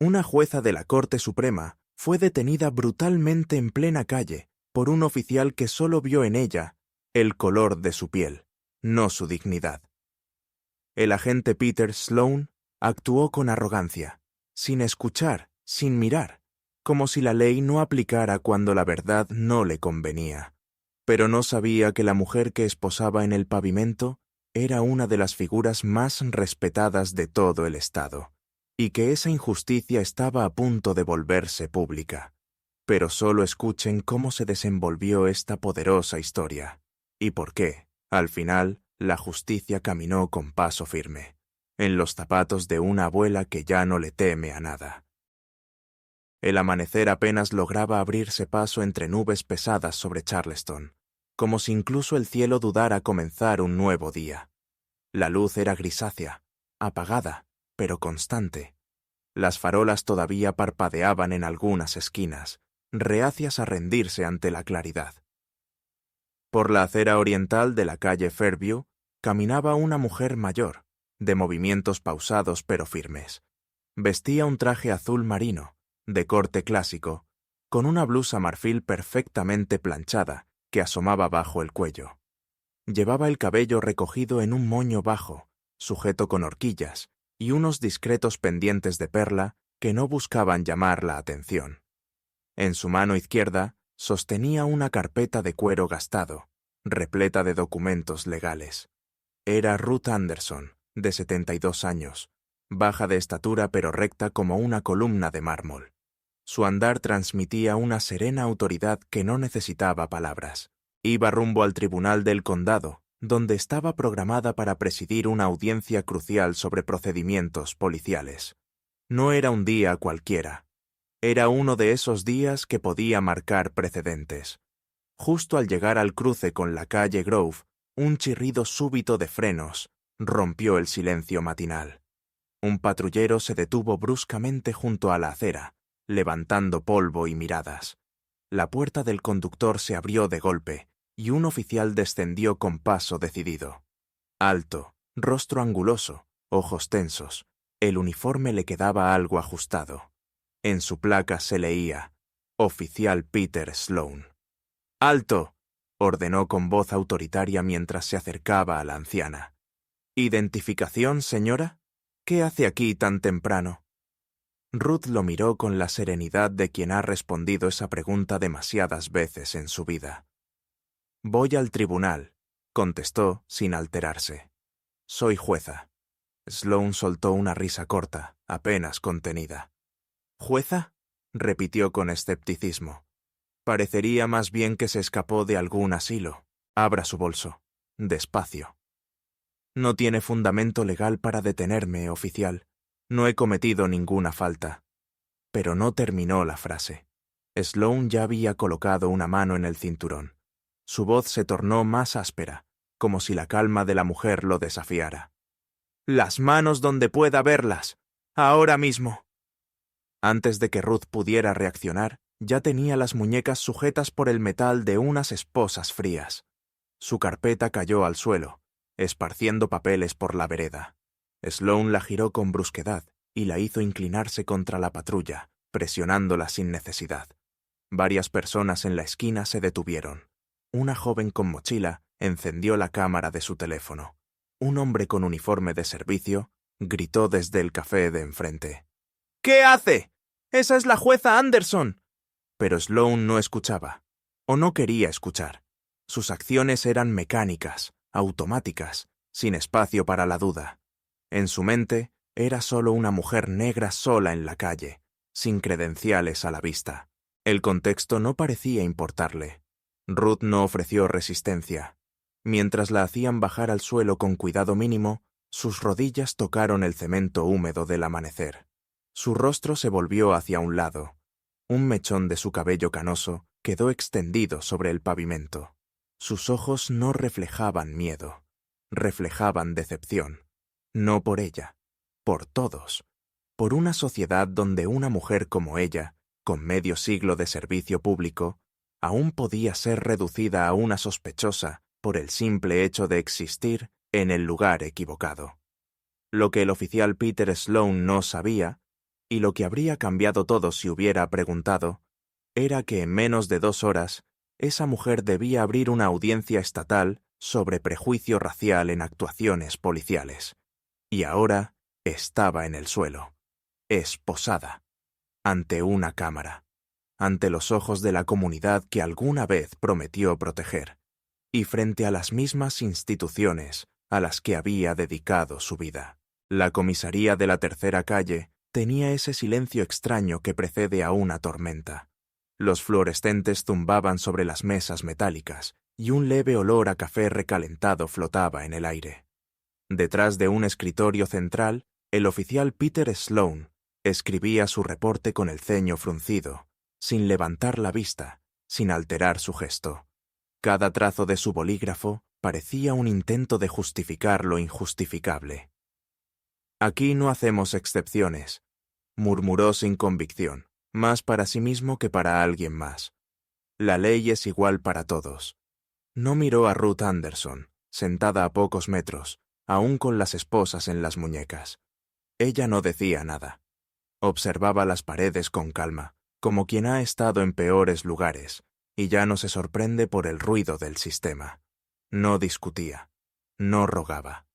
Una jueza de la Corte Suprema fue detenida brutalmente en plena calle por un oficial que solo vio en ella el color de su piel, no su dignidad. El agente Peter Sloan actuó con arrogancia, sin escuchar, sin mirar, como si la ley no aplicara cuando la verdad no le convenía. Pero no sabía que la mujer que esposaba en el pavimento era una de las figuras más respetadas de todo el estado, y que esa injusticia estaba a punto de volverse pública. Pero solo escuchen cómo se desenvolvió esta poderosa historia, y por qué, al final, la justicia caminó con paso firme, en los zapatos de una abuela que ya no le teme a nada. El amanecer apenas lograba abrirse paso entre nubes pesadas sobre Charleston, como si incluso el cielo dudara comenzar un nuevo día. La luz era grisácea, apagada, pero constante. Las farolas todavía parpadeaban en algunas esquinas, reacias a rendirse ante la claridad. Por la acera oriental de la calle Fairview caminaba una mujer mayor, de movimientos pausados pero firmes. Vestía un traje azul marino, de corte clásico, con una blusa marfil perfectamente planchada que asomaba bajo el cuello. Llevaba el cabello recogido en un moño bajo, sujeto con horquillas, y unos discretos pendientes de perla que no buscaban llamar la atención. En su mano izquierda sostenía una carpeta de cuero gastado, repleta de documentos legales. Era Ruth Anderson, de 72 años, baja de estatura pero recta como una columna de mármol. Su andar transmitía una serena autoridad que no necesitaba palabras. Iba rumbo al tribunal del condado, donde estaba programada para presidir una audiencia crucial sobre procedimientos policiales. No era un día cualquiera. Era uno de esos días que podía marcar precedentes. Justo al llegar al cruce con la calle Grove, un chirrido súbito de frenos rompió el silencio matinal. Un patrullero se detuvo bruscamente junto a la acera, levantando polvo y miradas. La puerta del conductor se abrió de golpe, y un oficial descendió con paso decidido. Alto, rostro anguloso, ojos tensos, el uniforme le quedaba algo ajustado. En su placa se leía, Oficial Peter Sloan. ¡Alto!, ordenó con voz autoritaria mientras se acercaba a la anciana. ¿Identificación, señora? ¿Qué hace aquí tan temprano? Ruth lo miró con la serenidad de quien ha respondido esa pregunta demasiadas veces en su vida. «Voy al tribunal», contestó sin alterarse. «Soy jueza». Sloan soltó una risa corta, apenas contenida. «¿Jueza?», repitió con escepticismo. Parecería más bien que se escapó de algún asilo. Abra su bolso. Despacio. «No tiene fundamento legal para detenerme, oficial. No he cometido ninguna falta». Pero no terminó la frase. Sloan ya había colocado una mano en el cinturón. Su voz se tornó más áspera, como si la calma de la mujer lo desafiara. «Las manos donde pueda verlas. Ahora mismo». Antes de que Ruth pudiera reaccionar, ya tenía las muñecas sujetas por el metal de unas esposas frías. Su carpeta cayó al suelo, esparciendo papeles por la vereda. Sloan la giró con brusquedad y la hizo inclinarse contra la patrulla, presionándola sin necesidad. Varias personas en la esquina se detuvieron. Una joven con mochila encendió la cámara de su teléfono. Un hombre con uniforme de servicio gritó desde el café de enfrente. «¿Qué hace? ¡Esa es la jueza Anderson!». Pero Sloan no escuchaba, o no quería escuchar. Sus acciones eran mecánicas, automáticas, sin espacio para la duda. En su mente era solo una mujer negra sola en la calle, sin credenciales a la vista. El contexto no parecía importarle. Ruth no ofreció resistencia. Mientras la hacían bajar al suelo con cuidado mínimo, sus rodillas tocaron el cemento húmedo del amanecer. Su rostro se volvió hacia un lado. Un mechón de su cabello canoso quedó extendido sobre el pavimento. Sus ojos no reflejaban miedo, reflejaban decepción. No por ella, por todos. Por una sociedad donde una mujer como ella, con medio siglo de servicio público, aún podía ser reducida a una sospechosa por el simple hecho de existir en el lugar equivocado. Lo que el oficial Peter Sloan no sabía, y lo que habría cambiado todo si hubiera preguntado, era que en menos de 2 horas, esa mujer debía abrir una audiencia estatal sobre prejuicio racial en actuaciones policiales. Y ahora estaba en el suelo, esposada, ante una cámara, ante los ojos de la comunidad que alguna vez prometió proteger, y frente a las mismas instituciones a las que había dedicado su vida. La comisaría de la tercera calle tenía ese silencio extraño que precede a una tormenta. Los fluorescentes zumbaban sobre las mesas metálicas y un leve olor a café recalentado flotaba en el aire. Detrás de un escritorio central, el oficial Peter Sloane escribía su reporte con el ceño fruncido, sin levantar la vista, sin alterar su gesto. Cada trazo de su bolígrafo parecía un intento de justificar lo injustificable. «Aquí no hacemos excepciones», murmuró sin convicción, más para sí mismo que para alguien más. «La ley es igual para todos». No miró a Ruth Anderson, sentada a pocos metros, aún con las esposas en las muñecas. Ella no decía nada. Observaba las paredes con calma, como quien ha estado en peores lugares, y ya no se sorprende por el ruido del sistema. No discutía, no rogaba.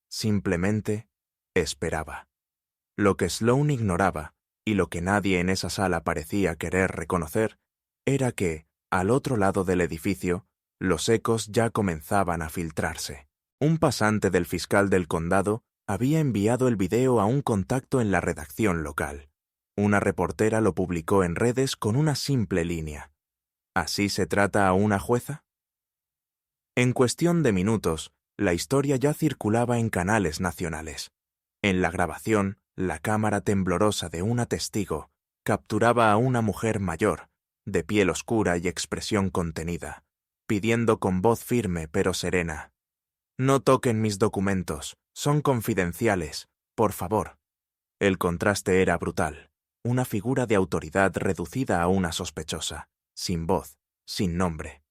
Simplemente esperaba. Lo que Sloane ignoraba, y lo que nadie en esa sala parecía querer reconocer, era que, al otro lado del edificio, los ecos ya comenzaban a filtrarse. Un pasante del fiscal del condado había enviado el video a un contacto en la redacción local. Una reportera lo publicó en redes con una simple línea. ¿Así se trata a una jueza? En cuestión de minutos, la historia ya circulaba en canales nacionales. En la grabación, la cámara temblorosa de una testigo capturaba a una mujer mayor, de piel oscura y expresión contenida, pidiendo con voz firme pero serena: «No toquen mis documentos, son confidenciales, por favor». El contraste era brutal, una figura de autoridad reducida a una sospechosa, sin voz, sin nombre.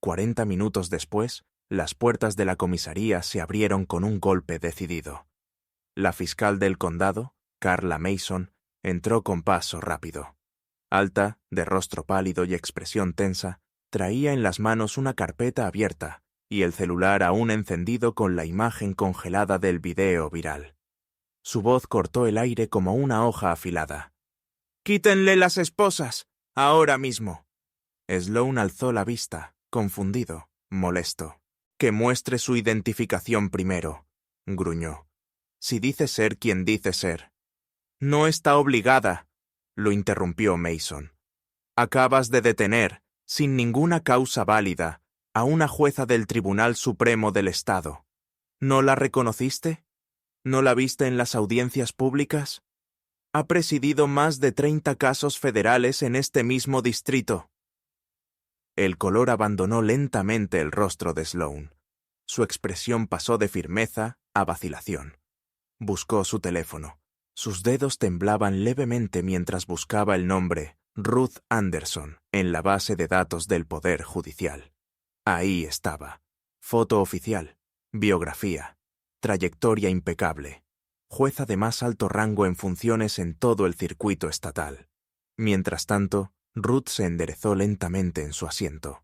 40 minutos después, las puertas de la comisaría se abrieron con un golpe decidido. La fiscal del condado, Carla Mason, entró con paso rápido. Alta, de rostro pálido y expresión tensa, traía en las manos una carpeta abierta y el celular aún encendido con la imagen congelada del video viral. Su voz cortó el aire como una hoja afilada. «¡Quítenle las esposas! ¡Ahora mismo!». Sloane alzó la vista, confundido, molesto. «Que muestre su identificación primero», gruñó. «Si dice ser quien dice ser». «No está obligada», lo interrumpió Mason. «Acabas de detener, sin ninguna causa válida, a una jueza del Tribunal Supremo del Estado. ¿No la reconociste? ¿No la viste en las audiencias públicas? Ha presidido más de 30 casos federales en este mismo distrito». El color abandonó lentamente el rostro de Sloane. Su expresión pasó de firmeza a vacilación. Buscó su teléfono. Sus dedos temblaban levemente mientras buscaba el nombre Ruth Anderson en la base de datos del Poder Judicial. Ahí estaba. Foto oficial, biografía, trayectoria impecable, jueza de más alto rango en funciones en todo el circuito estatal. Mientras tanto, Ruth se enderezó lentamente en su asiento.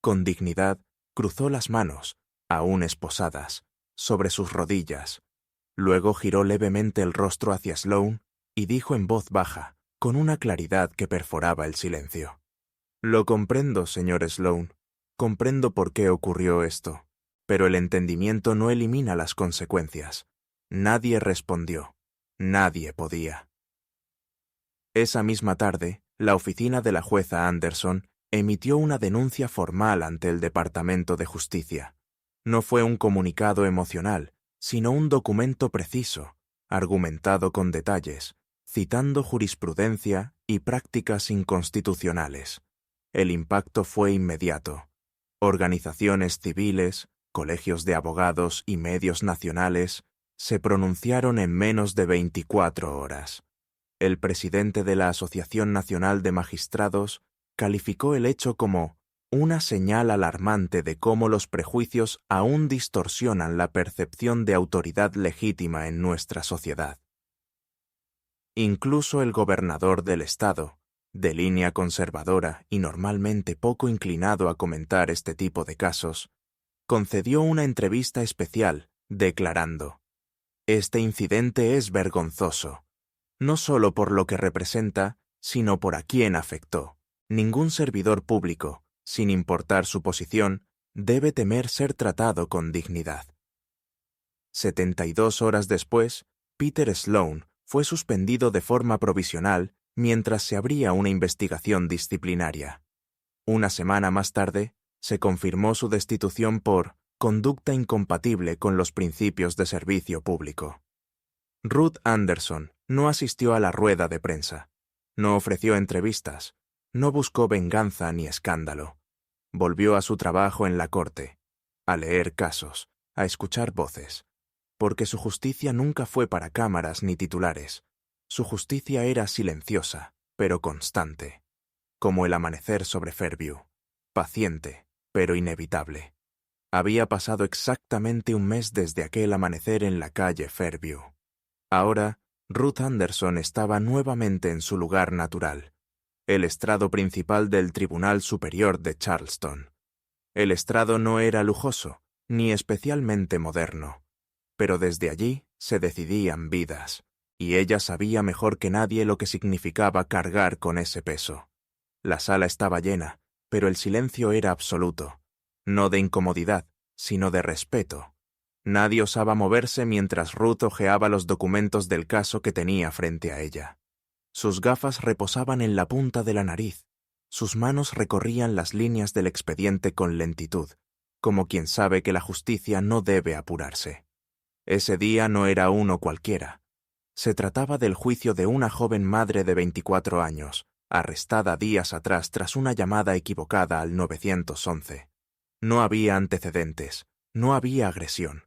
Con dignidad, cruzó las manos, aún esposadas, sobre sus rodillas. Luego giró levemente el rostro hacia Sloane y dijo en voz baja, con una claridad que perforaba el silencio: «Lo comprendo, señor Sloane. Comprendo por qué ocurrió esto. Pero el entendimiento no elimina las consecuencias». Nadie respondió. Nadie podía. Esa misma tarde, la oficina de la jueza Anderson emitió una denuncia formal ante el Departamento de Justicia. No fue un comunicado emocional, sino un documento preciso, argumentado con detalles, citando jurisprudencia y prácticas inconstitucionales. El impacto fue inmediato. Organizaciones civiles, colegios de abogados y medios nacionales se pronunciaron en menos de 24 horas. El presidente de la Asociación Nacional de Magistrados calificó el hecho como una señal alarmante de cómo los prejuicios aún distorsionan la percepción de autoridad legítima en nuestra sociedad. Incluso el gobernador del estado, de línea conservadora y normalmente poco inclinado a comentar este tipo de casos, concedió una entrevista especial, declarando: «Este incidente es vergonzoso, no solo por lo que representa, sino por a quién afectó. Ningún servidor público, sin importar su posición, debe temer ser tratado con dignidad». 72 horas después, Peter Sloan fue suspendido de forma provisional mientras se abría una investigación disciplinaria. Una semana más tarde, se confirmó su destitución por conducta incompatible con los principios de servicio público. Ruth Anderson no asistió a la rueda de prensa, no ofreció entrevistas, no buscó venganza ni escándalo. Volvió a su trabajo en la corte, a leer casos, a escuchar voces, porque su justicia nunca fue para cámaras ni titulares. Su justicia era silenciosa, pero constante, como el amanecer sobre Fairview, paciente, pero inevitable. Había pasado exactamente un mes desde aquel amanecer en la calle Fairview. Ahora, Ruth Anderson estaba nuevamente en su lugar natural, el estrado principal del Tribunal Superior de Charleston. El estrado no era lujoso, ni especialmente moderno, pero desde allí se decidían vidas, y ella sabía mejor que nadie lo que significaba cargar con ese peso. La sala estaba llena, pero el silencio era absoluto, no de incomodidad, sino de respeto. Nadie osaba moverse mientras Ruth hojeaba los documentos del caso que tenía frente a ella. Sus gafas reposaban en la punta de la nariz, sus manos recorrían las líneas del expediente con lentitud, como quien sabe que la justicia no debe apurarse. Ese día no era uno cualquiera. Se trataba del juicio de una joven madre de 24 años, arrestada días atrás tras una llamada equivocada al 911. No había antecedentes, no había agresión,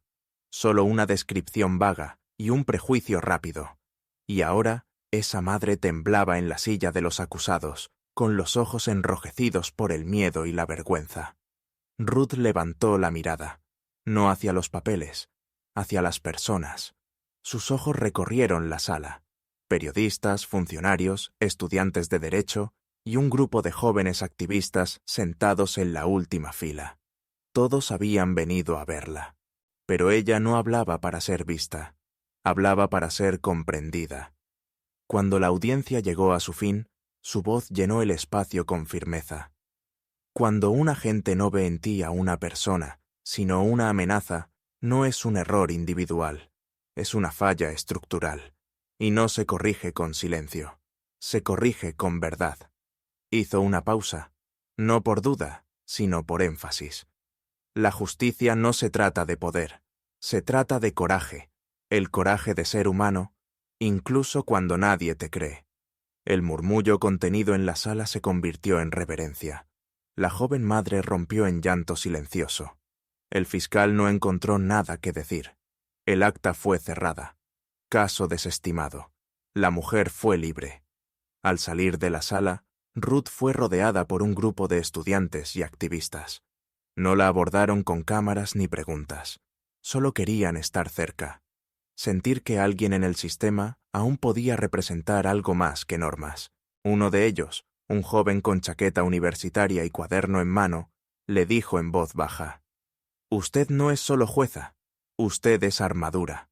solo una descripción vaga y un prejuicio rápido. Y ahora, esa madre temblaba en la silla de los acusados, con los ojos enrojecidos por el miedo y la vergüenza. Ruth levantó la mirada, no hacia los papeles, hacia las personas. Sus ojos recorrieron la sala. Periodistas, funcionarios, estudiantes de derecho y un grupo de jóvenes activistas sentados en la última fila. Todos habían venido a verla. Pero ella no hablaba para ser vista, hablaba para ser comprendida. Cuando la audiencia llegó a su fin, su voz llenó el espacio con firmeza. Cuando un agente no ve en ti a una persona, sino una amenaza, no es un error individual, es una falla estructural, y no se corrige con silencio, se corrige con verdad. Hizo una pausa, no por duda, sino por énfasis. La justicia no se trata de poder, se trata de coraje, el coraje de ser humano, incluso cuando nadie te cree. El murmullo contenido en la sala se convirtió en reverencia. La joven madre rompió en llanto silencioso. El fiscal no encontró nada que decir. El acta fue cerrada. Caso desestimado. La mujer fue libre. Al salir de la sala, Ruth fue rodeada por un grupo de estudiantes y activistas. No la abordaron con cámaras ni preguntas. Solo querían estar cerca. Sentir que alguien en el sistema aún podía representar algo más que normas. Uno de ellos, un joven con chaqueta universitaria y cuaderno en mano, le dijo en voz baja: «Usted no es solo jueza, usted es armadura».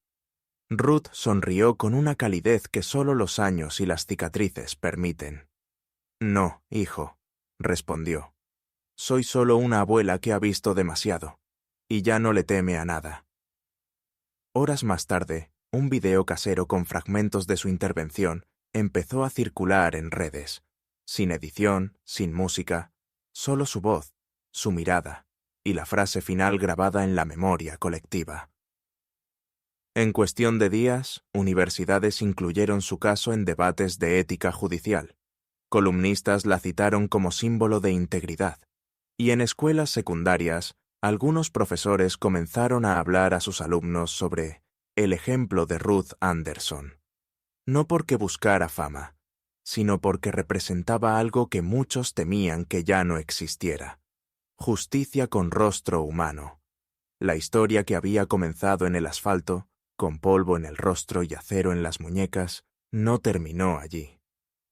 Ruth sonrió con una calidez que solo los años y las cicatrices permiten. «No, hijo», respondió. «Soy solo una abuela que ha visto demasiado, y ya no le teme a nada». Horas más tarde, un video casero con fragmentos de su intervención empezó a circular en redes, sin edición, sin música, solo su voz, su mirada y la frase final grabada en la memoria colectiva. En cuestión de días, universidades incluyeron su caso en debates de ética judicial. Columnistas la citaron como símbolo de integridad, y en escuelas secundarias, algunos profesores comenzaron a hablar a sus alumnos sobre el ejemplo de Ruth Anderson. No porque buscara fama, sino porque representaba algo que muchos temían que ya no existiera: justicia con rostro humano. La historia que había comenzado en el asfalto, con polvo en el rostro y acero en las muñecas, No terminó allí.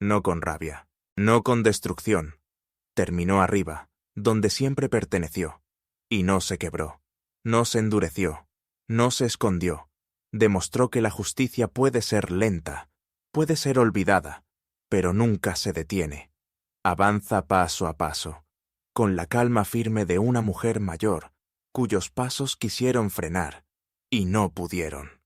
No con rabia. No con destrucción. Terminó arriba, donde siempre perteneció. Y no se quebró. No se endureció. No se escondió. Demostró que la justicia puede ser lenta, puede ser olvidada, pero nunca se detiene. Avanza paso a paso, con la calma firme de una mujer mayor, cuyos pasos quisieron frenar, y no pudieron.